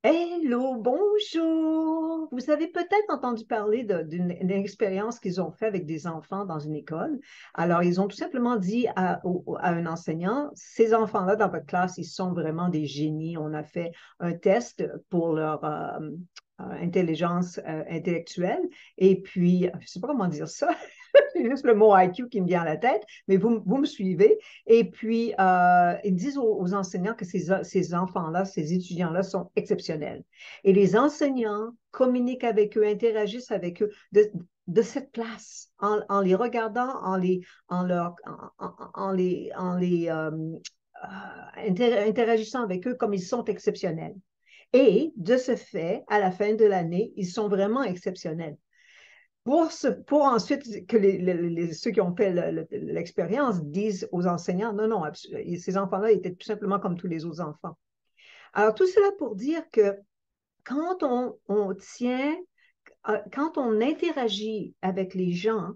Hello, bonjour. Vous avez peut-être entendu parler d'une expérience qu'ils ont fait avec des enfants dans une école. Alors, ils ont tout simplement dit à un enseignant, ces enfants-là dans votre classe, ils sont vraiment des génies. On a fait un test pour leur intelligence intellectuelle. Et puis, je ne sais pas comment dire ça. C'est juste le mot IQ qui me vient à la tête, mais vous me suivez. Et puis, ils disent aux enseignants que ces enfants-là, ces étudiants-là sont exceptionnels. Et les enseignants communiquent avec eux, interagissent avec eux de cette place, en les regardant, en, leur, en les interagissant avec eux comme ils sont exceptionnels. Et de ce fait, à la fin de l'année, ils sont vraiment exceptionnels pour ensuite que ceux qui ont fait l'expérience disent aux enseignants, non, non, ces enfants-là étaient tout simplement comme tous les autres enfants. Alors, tout cela pour dire que quand on tient, quand on interagit avec les gens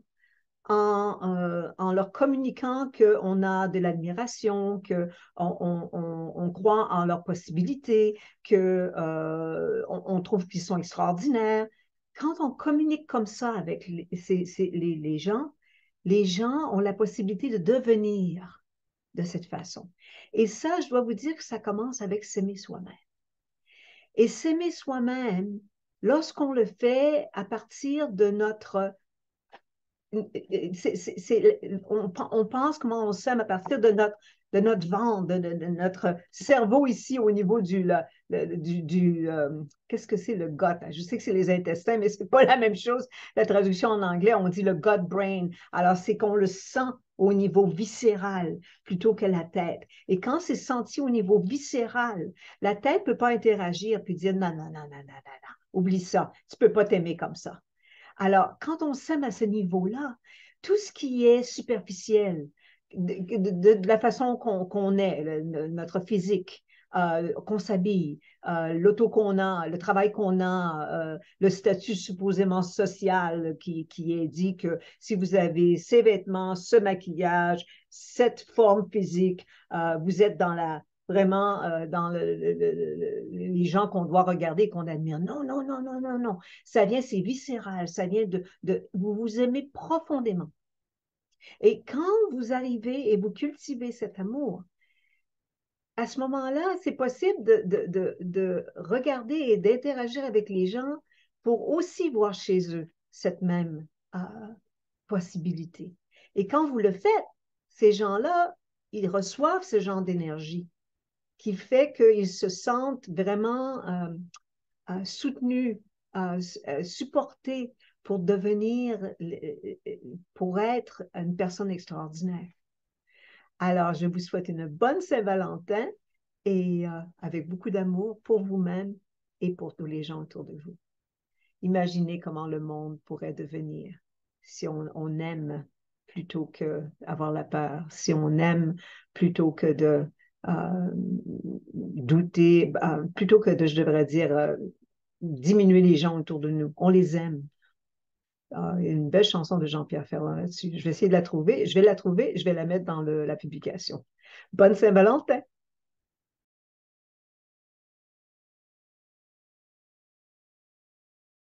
en leur communiquant qu'on a de l'admiration, qu'on croit en leurs possibilités, qu'on trouve qu'ils sont extraordinaires. Quand on communique comme ça avec les gens ont la possibilité de devenir de cette façon. Et ça, je dois vous dire que ça commence avec s'aimer soi-même. Et s'aimer soi-même, lorsqu'on le fait à partir de notre on pense comment on s'aime à partir de notre ventre, de notre cerveau ici au niveau qu'est-ce que c'est le gut? Je sais que c'est les intestins, mais c'est pas la même chose. La traduction en anglais, on dit le gut brain. Alors, c'est qu'on le sent au niveau viscéral plutôt que la tête. Et quand c'est senti au niveau viscéral, la tête ne peut pas interagir puis dire non, non, non, non, non, non, non, oublie ça, tu ne peux pas t'aimer comme ça. Alors, quand on s'aime à ce niveau-là, tout ce qui est superficiel, de la façon qu'on est, notre physique, qu'on s'habille, l'auto qu'on a, le travail qu'on a, le statut supposément social qui est dit que si vous avez ces vêtements, ce maquillage, cette forme physique, vous êtes dans vraiment dans les gens qu'on doit regarder et qu'on admire. Non, non, non, non, non, non. Ça vient, c'est viscéral, ça vient vous vous aimez profondément. Et quand vous arrivez et vous cultivez cet amour, à ce moment-là, c'est possible de regarder et d'interagir avec les gens pour aussi voir chez eux cette même possibilité. Et quand vous le faites, ces gens-là, ils reçoivent ce genre d'énergie qui fait qu'ils se sentent vraiment soutenus, supportés pour pour être une personne extraordinaire. Alors, je vous souhaite une bonne Saint-Valentin et avec beaucoup d'amour pour vous-même et pour tous les gens autour de vous. Imaginez comment le monde pourrait devenir si on aime plutôt que avoir la peur, si on aime plutôt que de douter, plutôt que de, je devrais dire, diminuer les gens autour de nous. On les aime. Il y a une belle chanson de Jean-Pierre Ferland là-dessus. Je vais essayer de la trouver. Je vais la trouver. Je vais la mettre dans la publication. Bonne Saint-Valentin!